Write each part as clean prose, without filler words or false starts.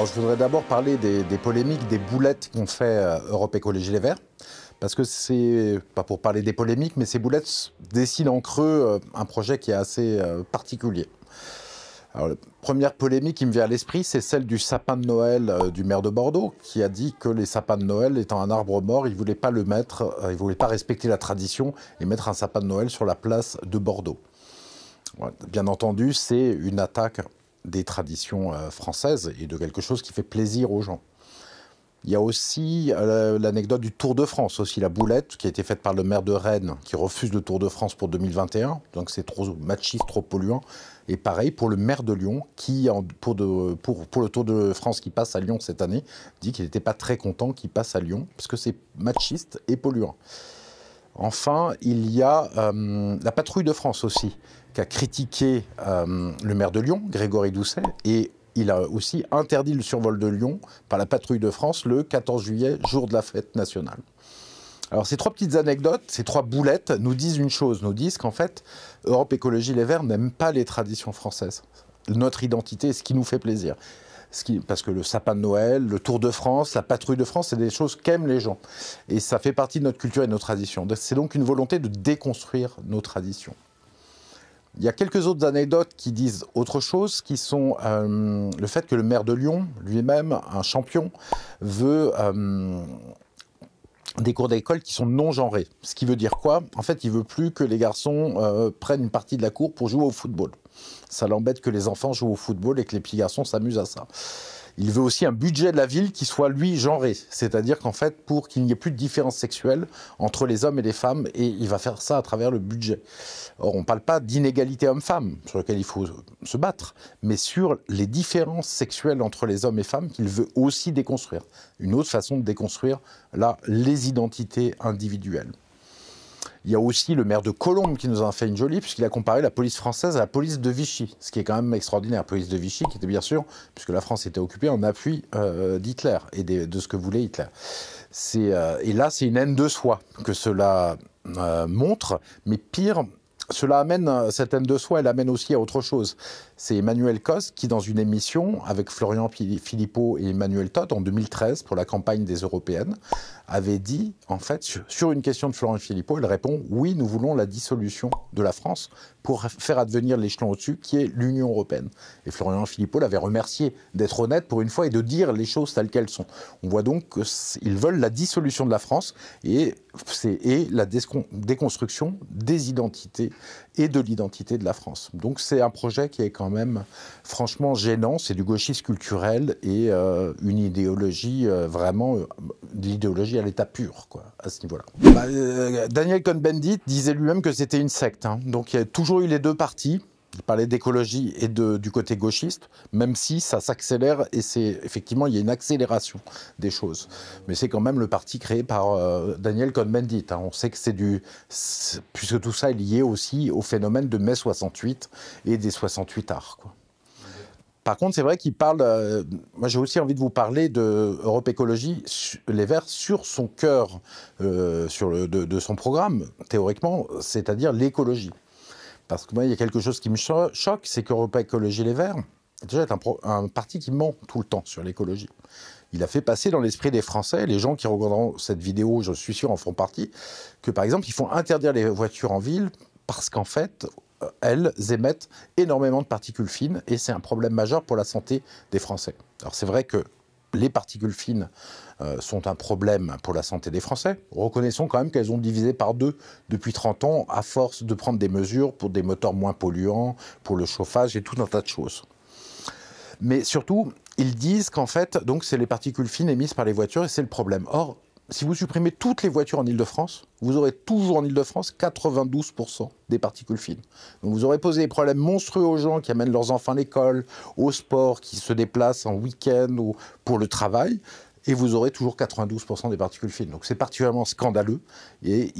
Alors je voudrais d'abord parler des polémiques, des boulettes qu'ont fait Europe Écologie Les Verts. Parce que c'est, pas pour parler des polémiques, mais ces boulettes dessinent en creux un projet qui est assez particulier. Alors, la première polémique qui me vient à l'esprit, c'est celle du sapin de Noël du maire de Bordeaux, qui a dit que les sapins de Noël étant un arbre mort, il ne voulait pas le mettre, il ne voulait pas respecter la tradition et mettre un sapin de Noël sur la place de Bordeaux. Ouais, bien entendu, c'est une attaque des traditions françaises et de quelque chose qui fait plaisir aux gens. Il y a aussi l'anecdote du Tour de France, aussi la boulette qui a été faite par le maire de Rennes, qui refuse le Tour de France pour 2021, donc c'est trop machiste, trop polluant. Et pareil pour le maire de Lyon, qui, pour le Tour de France qui passe à Lyon cette année, dit qu'il n'était pas très content qu'il passe à Lyon, parce que c'est machiste et polluant. Enfin, il y a la Patrouille de France aussi, qui a critiqué le maire de Lyon, Grégory Doucet, et il a aussi interdit le survol de Lyon par la Patrouille de France le 14 juillet, jour de la fête nationale. Alors ces trois petites anecdotes, ces trois boulettes nous disent une chose, nous disent qu'en fait, Europe Écologie Les Verts n'aime pas les traditions françaises. Notre identité, ce qui nous fait plaisir. Parce que le sapin de Noël, le Tour de France, la Patrouille de France, c'est des choses qu'aiment les gens. Et ça fait partie de notre culture et de nos traditions. C'est donc une volonté de déconstruire nos traditions. Il y a quelques autres anecdotes qui disent autre chose, qui sont le fait que le maire de Lyon, lui-même, un champion, veut des cours d'école qui sont non genrés. Ce qui veut dire quoi? En fait, il veut plus que les garçons prennent une partie de la cour pour jouer au football. Ça l'embête que les enfants jouent au football et que les petits garçons s'amusent à ça. Il veut aussi un budget de la ville qui soit, lui, genré. C'est-à-dire qu'en fait, pour qu'il n'y ait plus de différence sexuelle entre les hommes et les femmes, et il va faire ça à travers le budget. Or, on ne parle pas d'inégalité homme-femme, sur laquelle il faut se battre, mais sur les différences sexuelles entre les hommes et femmes qu'il veut aussi déconstruire. Une autre façon de déconstruire, là, les identités individuelles. Il y a aussi le maire de Colombes qui nous en a fait une jolie, puisqu'il a comparé la police française à la police de Vichy, ce qui est quand même extraordinaire. La police de Vichy, qui était bien sûr, puisque la France était occupée en appui d'Hitler et de ce que voulait Hitler. Et là, c'est une haine de soi que cela montre, mais pire, cela amène, cette haine de soi, elle amène aussi à autre chose. C'est Emmanuel Cos qui, dans une émission avec Florian Philippot et Emmanuel Todt en 2013 pour la campagne des Européennes, avait dit, en fait, sur une question de Florian Philippot, il répond « Oui, nous voulons la dissolution de la France pour faire advenir l'échelon au-dessus, qui est l'Union européenne. » Et Florian Philippot l'avait remercié d'être honnête pour une fois et de dire les choses telles qu'elles sont. On voit donc qu'ils veulent la dissolution de la France et la déconstruction des identités et de l'identité de la France. Donc c'est un projet qui est quand même franchement gênant, c'est du gauchisme culturel et une idéologie vraiment, de l'idéologie à l'état pur, quoi, à ce niveau-là. Daniel Cohn-Bendit disait lui-même que c'était une secte, hein. Donc il y a toujours eu les deux partis. Il parlait d'écologie et du côté gauchiste, même si ça s'accélère et effectivement il y a une accélération des choses. Mais c'est quand même le parti créé par Daniel Cohn-Bendit, hein. On sait que puisque tout ça est lié aussi au phénomène de mai 68 et des 68 arts, quoi. Par contre, c'est vrai qu'il parle. Moi, j'ai aussi envie de vous parler de Europe Écologie Les Verts sur son cœur, de son programme, théoriquement, c'est-à-dire l'écologie. Parce que moi, il y a quelque chose qui me choque, c'est qu'Europe Écologie Les Verts, déjà, est un parti qui ment tout le temps sur l'écologie. Il a fait passer dans l'esprit des Français, les gens qui regarderont cette vidéo, je suis sûr, en font partie, que par exemple, il faut interdire les voitures en ville parce qu'en fait, elles émettent énormément de particules fines et c'est un problème majeur pour la santé des Français. Alors c'est vrai que les particules fines sont un problème pour la santé des Français. Reconnaissons quand même qu'elles ont divisé par 2 depuis 30 ans à force de prendre des mesures pour des moteurs moins polluants, pour le chauffage et tout un tas de choses. Mais surtout, ils disent qu'en fait, donc c'est les particules fines émises par les voitures et c'est le problème. Or, si vous supprimez toutes les voitures en Ile-de-France, vous aurez toujours en Ile-de-France 92% des particules fines. Donc vous aurez posé des problèmes monstrueux aux gens qui amènent leurs enfants à l'école, au sport, qui se déplacent en week-end ou pour le travail, et vous aurez toujours 92% des particules fines. Donc c'est particulièrement scandaleux. Et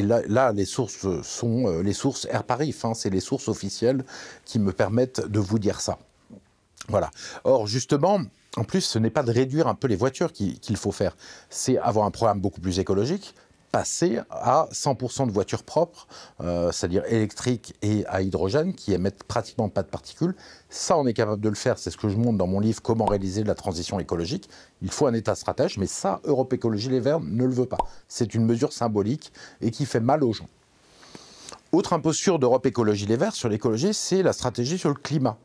là, les sources sont les sources Airparif, hein, c'est les sources officielles qui me permettent de vous dire ça. Voilà. Or, justement, en plus, ce n'est pas de réduire un peu les voitures qu'il faut faire, c'est avoir un programme beaucoup plus écologique, passer à 100% de voitures propres, c'est-à-dire électriques et à hydrogène, qui émettent pratiquement pas de particules. Ça, on est capable de le faire. C'est ce que je montre dans mon livre, Comment réaliser la transition écologique. Il faut un État stratège, mais ça, Europe Écologie Les Verts ne le veut pas. C'est une mesure symbolique et qui fait mal aux gens. Autre imposture d'Europe Écologie Les Verts sur l'écologie, c'est la stratégie sur le climat.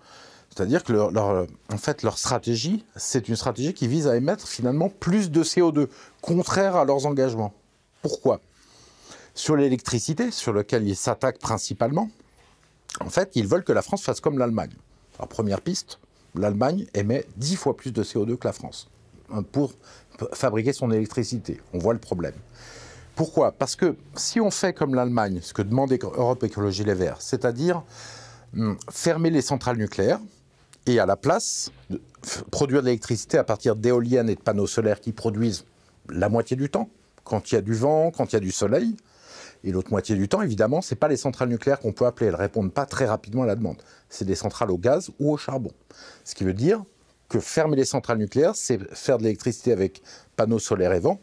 C'est-à-dire que leur stratégie, c'est une stratégie qui vise à émettre finalement plus de CO2, contraire à leurs engagements. Pourquoi? Sur l'électricité, sur laquelle ils s'attaquent principalement, en fait, ils veulent que la France fasse comme l'Allemagne. Alors, première piste, l'Allemagne émet 10 fois plus de CO2 que la France pour fabriquer son électricité. On voit le problème. Pourquoi? Parce que si on fait comme l'Allemagne, ce que demande Europe Écologie Les Verts, c'est-à-dire fermer les centrales nucléaires et à la place produire de l'électricité à partir d'éoliennes et de panneaux solaires qui produisent la moitié du temps, quand il y a du vent, quand il y a du soleil. Et l'autre moitié du temps, évidemment, ce n'est pas les centrales nucléaires qu'on peut appeler. Elles ne répondent pas très rapidement à la demande. C'est des centrales au gaz ou au charbon. Ce qui veut dire que fermer les centrales nucléaires, c'est faire de l'électricité avec panneaux solaires et vent,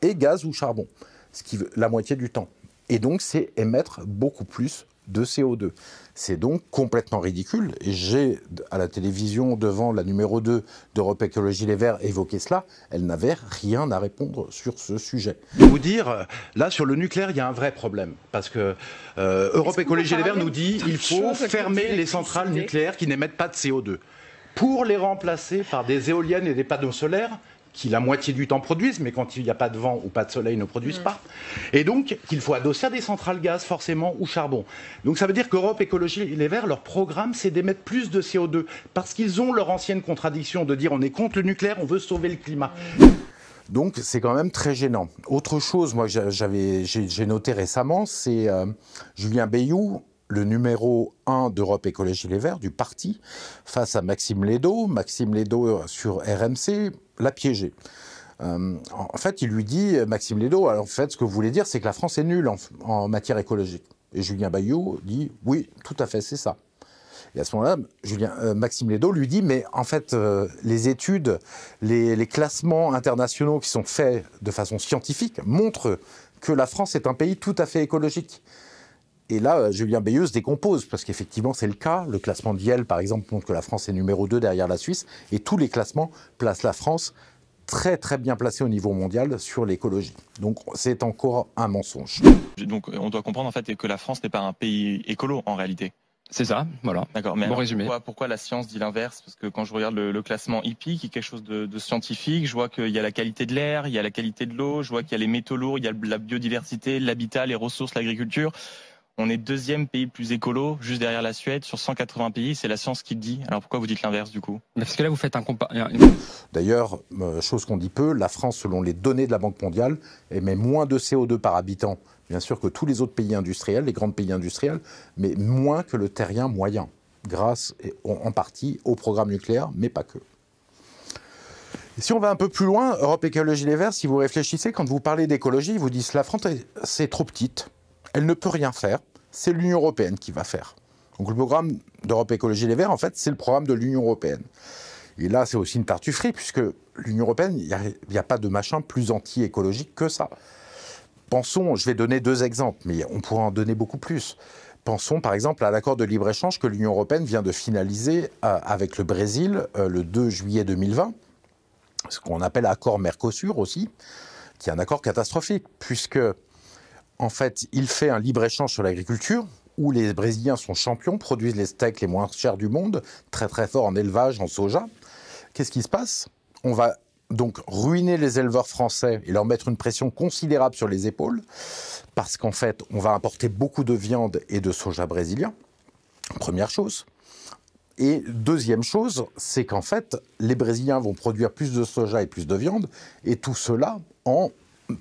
et gaz ou charbon, ce qui veut la moitié du temps. Et donc, c'est émettre beaucoup plus de CO2. C'est donc complètement ridicule. Et j'ai, à la télévision, devant la numéro 2 d'Europe Écologie Les Verts, évoqué cela. Elle n'avait rien à répondre sur ce sujet. Vous dire, là, sur le nucléaire, il y a un vrai problème. Parce que Europe Écologie Les Verts nous dit qu'il faut fermer les centrales nucléaires qui n'émettent pas de CO2 pour les remplacer par des éoliennes et des panneaux solaires qui la moitié du temps produisent, mais quand il n'y a pas de vent ou pas de soleil, ne produisent pas. Et donc, qu'il faut adosser à des centrales gaz, forcément, ou charbon. Donc ça veut dire qu'Europe Écologie Les Verts, leur programme, c'est d'émettre plus de CO2, parce qu'ils ont leur ancienne contradiction de dire on est contre le nucléaire, on veut sauver le climat. Donc c'est quand même très gênant. Autre chose, moi, j'ai noté récemment, c'est Julien Bayou, le numéro 1 d'Europe Écologie Les Verts, du parti, face à Maxime Lédot. Maxime Lédot, sur RMC, l'a piégé. En fait, il lui dit, Maxime Lédot, alors en fait, ce que vous voulez dire, c'est que la France est nulle en matière écologique. Et Julien Bayou dit, oui, tout à fait, c'est ça. Et à ce moment-là, Maxime Lédot lui dit, mais en fait, les études, les classements internationaux qui sont faits de façon scientifique montrent que la France est un pays tout à fait écologique. Et là, Julien Bayou se décompose, parce qu'effectivement, c'est le cas. Le classement d'IEL, par exemple, montre que la France est numéro 2 derrière la Suisse. Et tous les classements placent la France très, très bien placée au niveau mondial sur l'écologie. Donc, c'est encore un mensonge. Donc, on doit comprendre, en fait, que la France n'est pas un pays écolo, en réalité. C'est ça, voilà. D'accord, mais bon alors, résumé. Pourquoi la science dit l'inverse? Parce que quand je regarde le classement IPI, qui est quelque chose de scientifique, je vois qu'il y a la qualité de l'air, il y a la qualité de l'eau, je vois qu'il y a les métaux lourds, il y a la biodiversité, l'habitat, les ressources, l'agriculture. On est deuxième pays le plus écolo, juste derrière la Suède, sur 180 pays, c'est la science qui le dit. Alors pourquoi vous dites l'inverse du coup? Parce que là vous faites un D'ailleurs, chose qu'on dit peu, la France, selon les données de la Banque mondiale, émet moins de CO2 par habitant, bien sûr, que tous les autres pays industriels, les grands pays industriels, mais moins que le terrien moyen, grâce en partie au programme nucléaire, mais pas que. Et si on va un peu plus loin, Europe Écologie Les Verts, si vous réfléchissez, quand vous parlez d'écologie, ils vous disent la France, c'est trop petite, elle ne peut rien faire, c'est l'Union européenne qui va faire. Donc le programme d'Europe Écologie Les Verts, en fait, c'est le programme de l'Union européenne. Et là, c'est aussi une tartufferie, puisque l'Union européenne, il n'y a pas de machin plus anti-écologique que ça. Pensons, je vais donner 2 exemples, mais on pourrait en donner beaucoup plus. Pensons par exemple à l'accord de libre-échange que l'Union européenne vient de finaliser avec le Brésil le 2 juillet 2020, ce qu'on appelle accord Mercosur aussi, qui est un accord catastrophique, puisque en fait, il fait un libre-échange sur l'agriculture, où les Brésiliens sont champions, produisent les steaks les moins chers du monde, très très forts en élevage, en soja. Qu'est-ce qui se passe? On va donc ruiner les éleveurs français et leur mettre une pression considérable sur les épaules, parce qu'en fait, on va importer beaucoup de viande et de soja brésilien, première chose. Et deuxième chose, c'est qu'en fait, les Brésiliens vont produire plus de soja et plus de viande, et tout cela en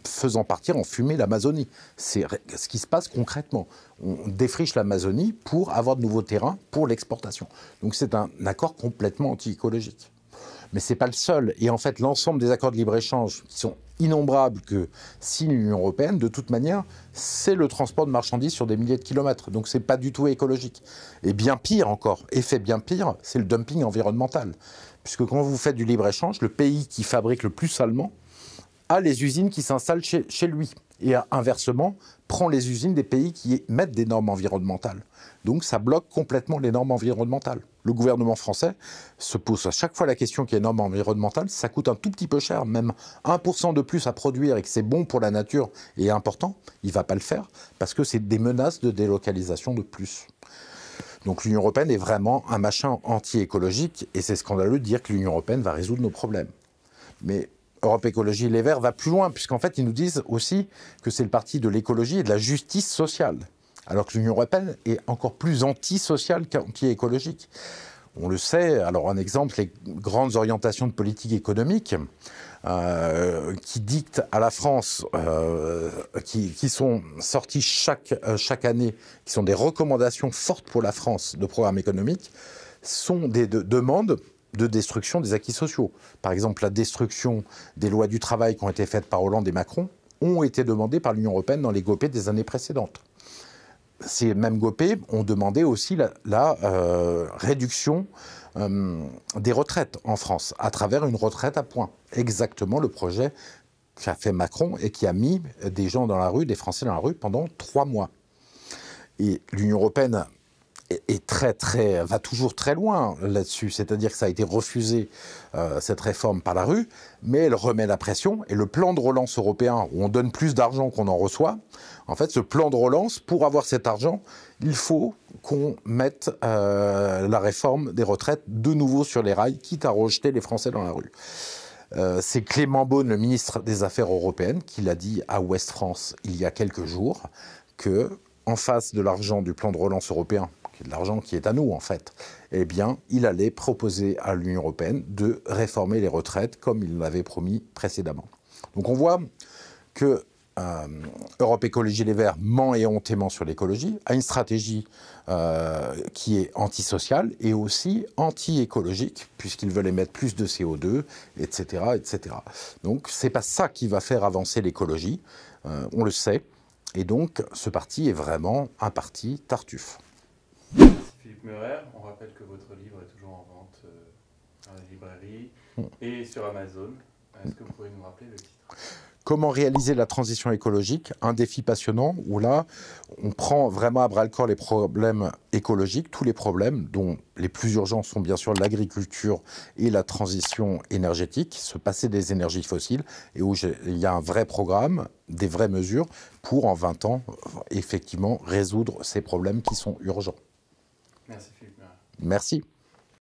faisant partir en fumée l'Amazonie. C'est ce qui se passe concrètement. On défriche l'Amazonie pour avoir de nouveaux terrains pour l'exportation. Donc c'est un accord complètement anti-écologique. Mais ce n'est pas le seul. Et en fait, l'ensemble des accords de libre-échange, qui sont innombrables que signe l'Union européenne, de toute manière, c'est le transport de marchandises sur des milliers de kilomètres. Donc ce n'est pas du tout écologique. Et bien pire encore, effet bien pire, c'est le dumping environnemental. Puisque quand vous faites du libre-échange, le pays qui fabrique le plus salement a les usines qui s'installent chez lui. et inversement, prend les usines des pays qui mettent des normes environnementales. Donc ça bloque complètement les normes environnementales. Le gouvernement français se pose à chaque fois la question qu'il y a une norme environnementale, ça coûte un tout petit peu cher, même 1% de plus à produire et que c'est bon pour la nature et important, il ne va pas le faire parce que c'est des menaces de délocalisation de plus. Donc l'Union européenne est vraiment un machin anti-écologique et c'est scandaleux de dire que l'Union européenne va résoudre nos problèmes. Mais Europe Écologie Les Verts va plus loin, puisqu'en fait, ils nous disent aussi que c'est le parti de l'écologie et de la justice sociale, alors que l'Union européenne est encore plus antisociale qu'anti-écologique. On le sait, alors un exemple, les grandes orientations de politique économique qui dictent à la France, qui sont sorties chaque année, qui sont des recommandations fortes pour la France de programme économique, sont des demandes de destruction des acquis sociaux. Par exemple, la destruction des lois du travail qui ont été faites par Hollande et Macron ont été demandées par l'Union européenne dans les GOPE des années précédentes. Ces mêmes GOPE ont demandé aussi la réduction des retraites en France, à travers une retraite à points. Exactement le projet qu'a fait Macron et qui a mis des gens dans la rue, des Français dans la rue pendant 3 mois. Et l'Union européenne va toujours très loin là-dessus, c'est-à-dire que ça a été refusé, cette réforme, par la rue, mais elle remet la pression, et le plan de relance européen, où on donne plus d'argent qu'on en reçoit, en fait, ce plan de relance, pour avoir cet argent, il faut qu'on mette la réforme des retraites de nouveau sur les rails, quitte à rejeter les Français dans la rue. C'est Clément Beaune, le ministre des Affaires européennes, qui l'a dit à Ouest France il y a quelques jours, que en face de l'argent du plan de relance européen, qui est de l'argent qui est à nous en fait, eh bien, il allait proposer à l'Union européenne de réformer les retraites comme il l'avait promis précédemment. Donc on voit que Europe Écologie Les Verts ment éhontément sur l'écologie, a une stratégie qui est antisociale et aussi anti-écologique, puisqu'ils veulent émettre plus de CO2, etc., etc. Donc c'est pas ça qui va faire avancer l'écologie, on le sait. Et donc, ce parti est vraiment un parti Tartuffe. Merci Philippe Meurer. On rappelle que votre livre est toujours en vente dans les librairies et sur Amazon. Est-ce que vous pourriez nous rappeler le titre ? Comment réaliser la transition écologique ? Un défi passionnant où là, on prend vraiment à bras-le-corps les problèmes écologiques, tous les problèmes, dont les plus urgents sont bien sûr l'agriculture et la transition énergétique, se passer des énergies fossiles, et où il y a un vrai programme, des vraies mesures pour, en 20 ans, effectivement, résoudre ces problèmes qui sont urgents. Merci Philippe Meurer. Merci.